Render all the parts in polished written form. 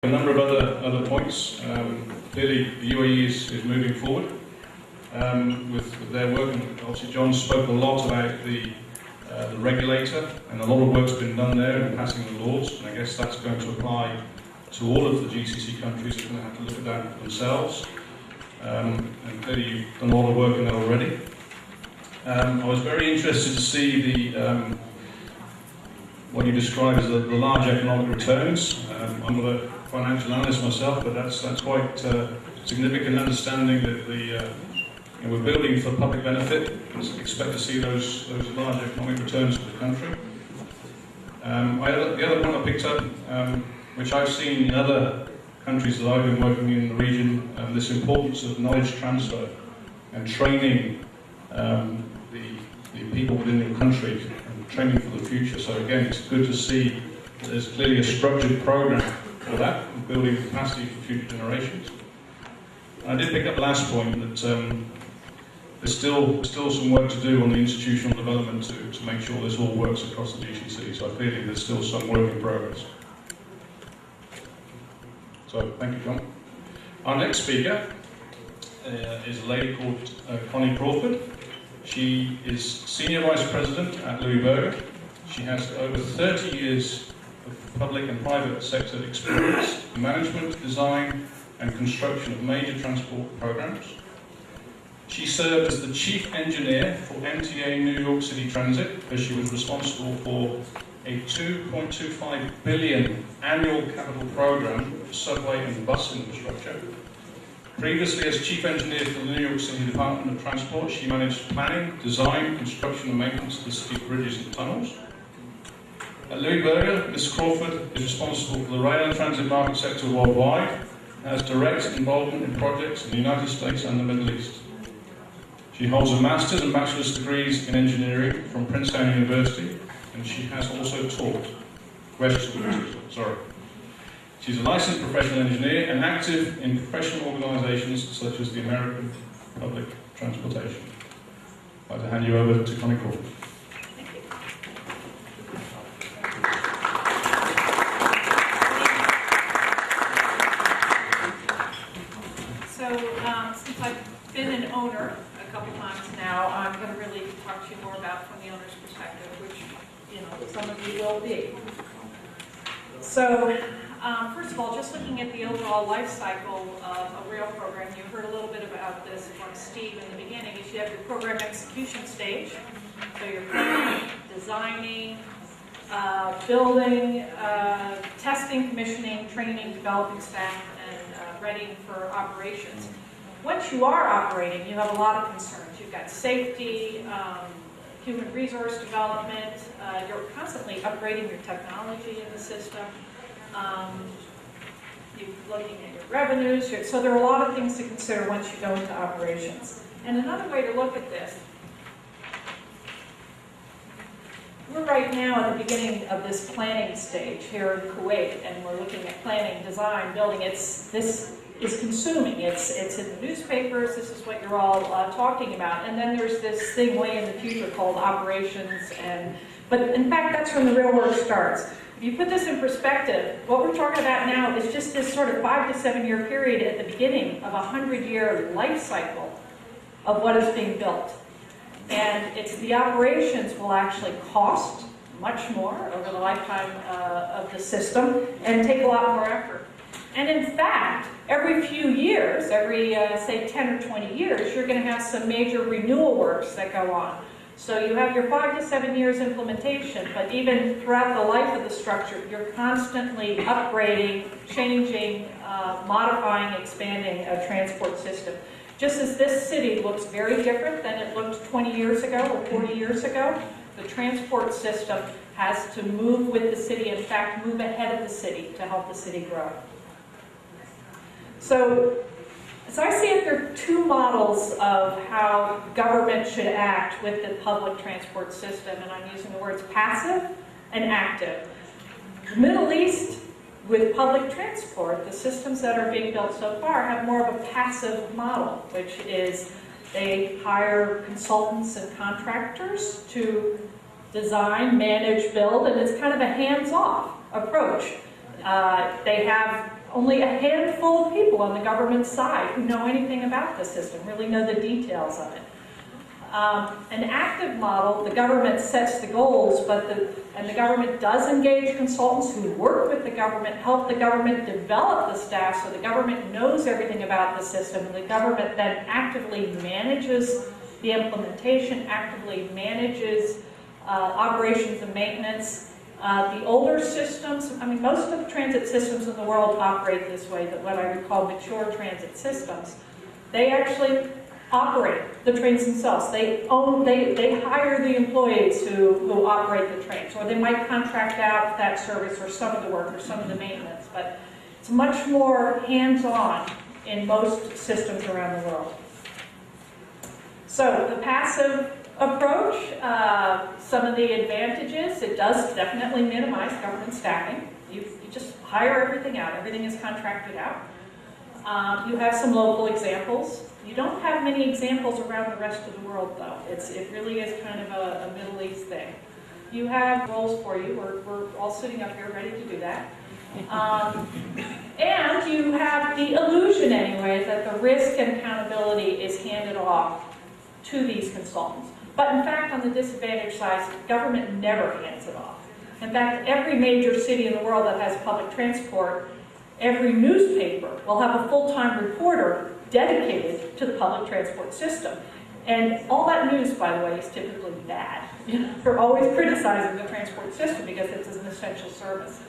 A number of other points. Clearly, the UAE is moving forward with their work, and obviously John spoke a lot about the regulator, and a lot of work's been done there in passing the laws, and I guess that's going to apply to all of the GCC countries. They're going to have to look at that themselves, and clearly you've done a lot of work in that already. I was very interested to see the what you describe as the large economic returns. I'm not a financial analyst myself, but that's quite significant, understanding that we're building for public benefit, and expect to see those large economic returns for the country. The other point I picked up, which I've seen in other countries that I've been working in the region, this importance of knowledge transfer and training the people within your country, and training for the future. So again, it's good to see that there's clearly a structured program for that, and building capacity for future generations. And I did pick up the last point that there's still some work to do on the institutional development to make sure this all works across the GCC. So clearly there's still some work in progress. So thank you, John. Our next speaker is a lady called Connie Crawford. She is Senior Vice President at Louis Berger. She has over 30 years of public and private sector experience in management, design and construction of major transport programs. She served as the Chief Engineer for MTA New York City Transit, as she was responsible for a $2.25 billion annual capital program for subway and bus infrastructure. Previously, as Chief Engineer for the New York City Department of Transport, she managed planning, design, construction and maintenance of the city bridges and tunnels. At Louis Berger, Ms. Crawford is responsible for the rail and transit market sector worldwide, and has direct involvement in projects in the United States and the Middle East. She holds a master's and bachelor's degrees in engineering from Princeton University, and she has also taught graduate school. She's a licensed professional engineer and active in professional organisations such as the American Public Transportation. I'd like to hand you over to Connie Crawford. Thank you. So, since I've been an owner a couple times now, I'm going to really talk to you more about from the owner's perspective, which, some of you will be. So, first of all, just looking at the overall life cycle of a rail program, you heard a little bit about this from Steve in the beginning, is you have your program execution stage. So you're planning, designing, building, testing, commissioning, training, developing staff, and readying for operations. Once you are operating, you have a lot of concerns. You've got safety, human resource development, you're constantly upgrading your technology in the system. You're looking at your revenues, so there are a lot of things to consider once you go into operations. And another way to look at this, we're right now at the beginning of this planning stage here in Kuwait, and we're looking at planning, design, building. This is consuming. It's in the newspapers. This is what you're all talking about. And then there's this thing way in the future called operations. But in fact, that's when the real work starts. If you put this in perspective, what we're talking about now is just this sort of 5 to 7 year period at the beginning of a 100-year life cycle of what is being built. And it's the operations will actually cost much more over the lifetime of the system and take a lot more effort. And in fact, every few years, every say 10 or 20 years, you're going to have some major renewal works that go on. So you have your 5 to 7 years implementation, but even throughout the life of the structure, you're constantly upgrading, changing, modifying, expanding a transport system. Just as this city looks very different than it looked 20 years ago or 40 years ago, the transport system has to move with the city, in fact, move ahead of the city to help the city grow. So, as I see it, there are two models of how government should act with the public transport system, and I'm using the words passive and active. The Middle East, with public transport, the systems that are being built so far have more of a passive model, which is they hire consultants and contractors to design, manage, build, and it's kind of a hands-off approach. They have only a handful of people on the government side who know anything about the system, really know the details of it. An active model, the government sets the goals, and the government does engage consultants who work with the government, help the government develop the staff so the government knows everything about the system, and the government then actively manages the implementation, actively manages operations and maintenance. The older systems, I mean, most of the transit systems in the world operate this way, that what I would call mature transit systems. They actually operate the trains themselves. They hire the employees who operate the trains, or they might contract out that service or some of the work or some of the maintenance, but it's much more hands-on in most systems around the world. So the passive approach, some of the advantages, it does definitely minimize government staffing. You just hire everything out. Everything is contracted out. You have some local examples. You don't have many examples around the rest of the world, though. It really is kind of a Middle East thing. You have roles for you. We're all sitting up here ready to do that. And you have the illusion, anyway, that the risk and accountability is handed off to these consultants. But in fact, on the disadvantaged side, government never hands it off. In fact, every major city in the world that has public transport, every newspaper will have a full-time reporter dedicated to the public transport system. And all that news, by the way, is typically bad. They're always criticizing the transport system because it's an essential service.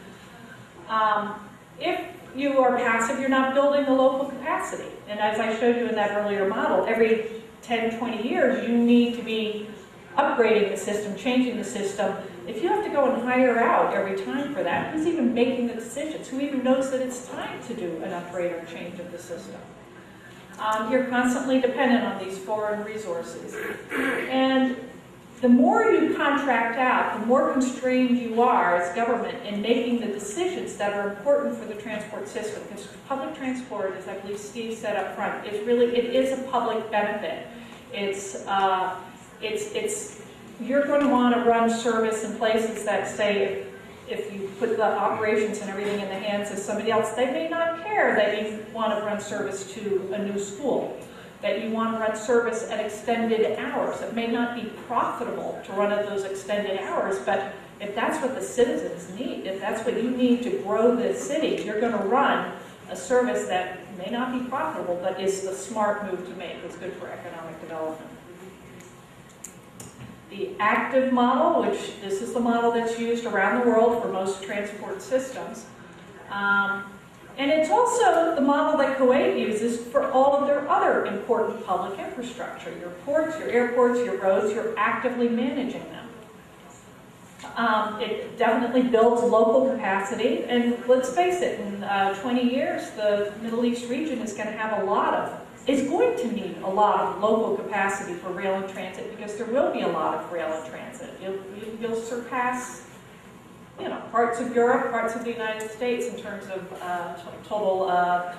If you are passive, you're not building the local capacity. And as I showed you in that earlier model, every 10, 20 years, you need to be upgrading the system, changing the system. If you have to go and hire out every time for that, who's even making the decisions? Who even knows that it's time to do an upgrade or change of the system? You're constantly dependent on these foreign resources. And the more you contract out, the more constrained you are as government in making the decisions that are important for the transport system. Because public transport, as I believe Steve said up front, it is a public benefit. You're going to want to run service in places that say, if you put the operations and everything in the hands of somebody else, they may not care that you want to run service to a new school, that you want to run service at extended hours. It may not be profitable to run at those extended hours, but if that's what the citizens need, if that's what you need to grow the city, you're going to run a service that may not be profitable, but is the smart move to make. It's good for economic development. The active model, which this is the model that's used around the world for most transport systems. And it's also the model that Kuwait uses for all of their other important public infrastructure. Your ports, your airports, your roads, you're actively managing them. It definitely builds local capacity, and let's face it, in 20 years, the Middle East region is going to need a lot of local capacity for rail and transit, because there will be a lot of rail and transit. You'll surpass, parts of Europe, parts of the United States in terms of total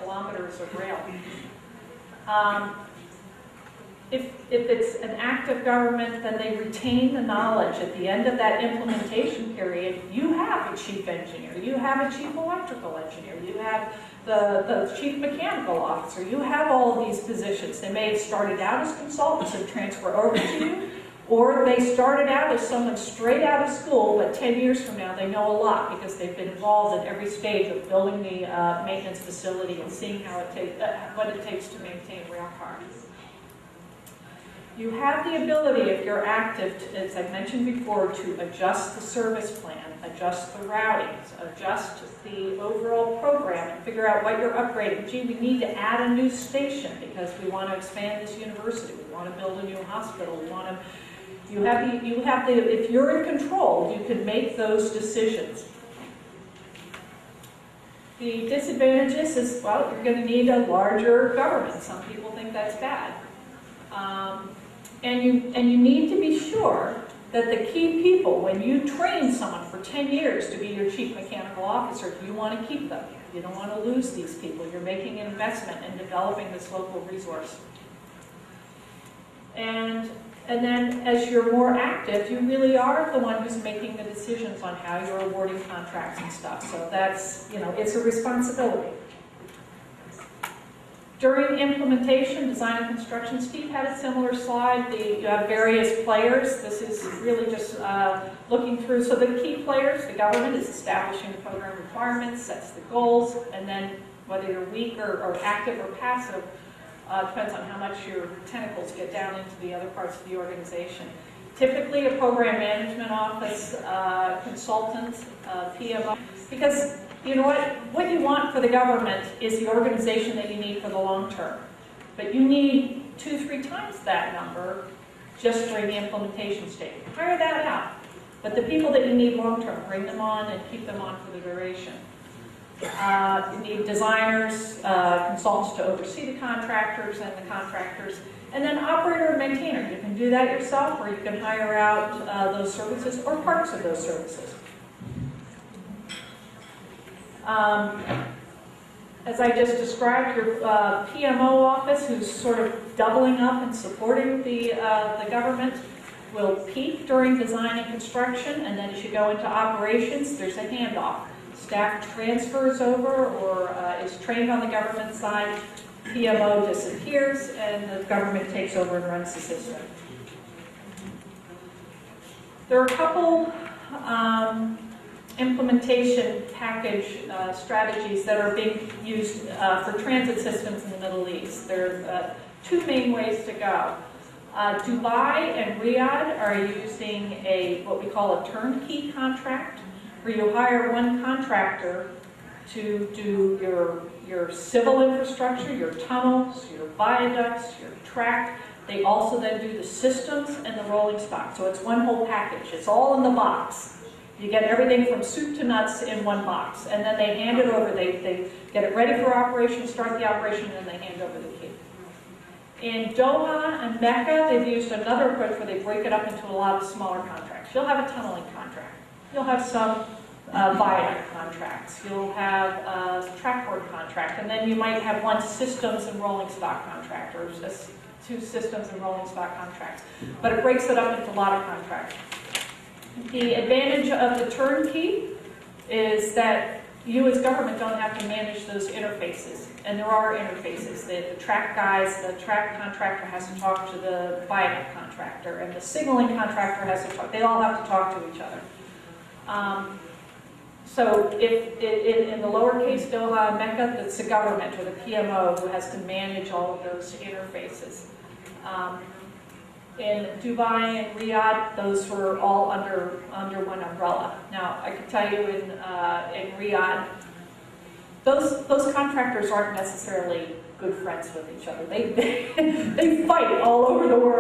kilometers of rail. If it's an active government, then they retain the knowledge. At the end of that implementation period, you have a chief engineer, you have a chief electrical engineer, you have the chief mechanical officer, you have all of these positions. They may have started out as consultants and transfer over to you, or they started out as someone straight out of school, but 10 years from now they know a lot because they've been involved at every stage of building the maintenance facility and seeing what it takes to maintain rail cars. You have the ability, if you're active, as I mentioned before, to adjust the service plan, adjust the routings, adjust the overall program, and figure out what you're upgrading. Gee, we need to add a new station because we want to expand this university. We want to build a new hospital. If you're in control, you can make those decisions. The disadvantages is, well, you're going to need a larger government. Some people think that's bad. And you need to be sure that the key people, when you train someone for 10 years to be your chief mechanical officer, you want to keep them. You don't want to lose these people. You're making an investment in developing this local resource. And then as you're more active, you really are the one who's making the decisions on how you're awarding contracts and stuff. So that's, it's a responsibility. During implementation, design and construction, Steve had a similar slide. You have various players. This is really just looking through. So the key players, the government is establishing the program requirements, sets the goals, and then whether you're weak or active or passive, depends on how much your tentacles get down into the other parts of the organization. Typically a program management office, consultant, PMO, because you know what you want for the government is the organization that you need for the long term. But you need 2-3 times that number just during the implementation stage. Hire that out. But the people that you need long term, bring them on and keep them on for the duration. You need designers, consultants to oversee the contractors and the contractors, and then operator and maintainer. You can do that yourself, or you can hire out those services or parts of those services. As I just described, your PMO office, who's sort of doubling up and supporting the government, will peak during design and construction, and then as you go into operations, there's a handoff. Staff transfers over or is trained on the government side, PMO disappears, and the government takes over and runs the system. There are a couple implementation package strategies that are being used for transit systems in the Middle East. There are 2 main ways to go. Dubai and Riyadh are using what we call a turnkey contract, where you hire one contractor to do your civil infrastructure, your tunnels, your viaducts, your track. They also then do the systems and the rolling stock. So it's one whole package. It's all in the box. You get everything from soup to nuts in one box. And then they hand it over. They get it ready for operation, start the operation, and then they hand over the key. In Doha and Mecca, they've used another approach where they break it up into a lot of smaller contracts. You'll have a tunneling contract. You'll have some viaduct contracts. You'll have a trackboard contract. And then you might have one systems and rolling stock contract, or 2 systems and rolling stock contracts. But it breaks it up into a lot of contracts. The advantage of the turnkey is that you as government don't have to manage those interfaces. And there are interfaces. The track guys, the track contractor has to talk to the viaduct contractor, and the signaling contractor has to talk. They all have to talk to each other. So if in the lowercase Doha and Mecca, it's the government or the PMO who has to manage all of those interfaces. In Dubai and Riyadh, those were all under one umbrella. Now, I can tell you in Riyadh, those contractors aren't necessarily good friends with each other. They fight all over the world.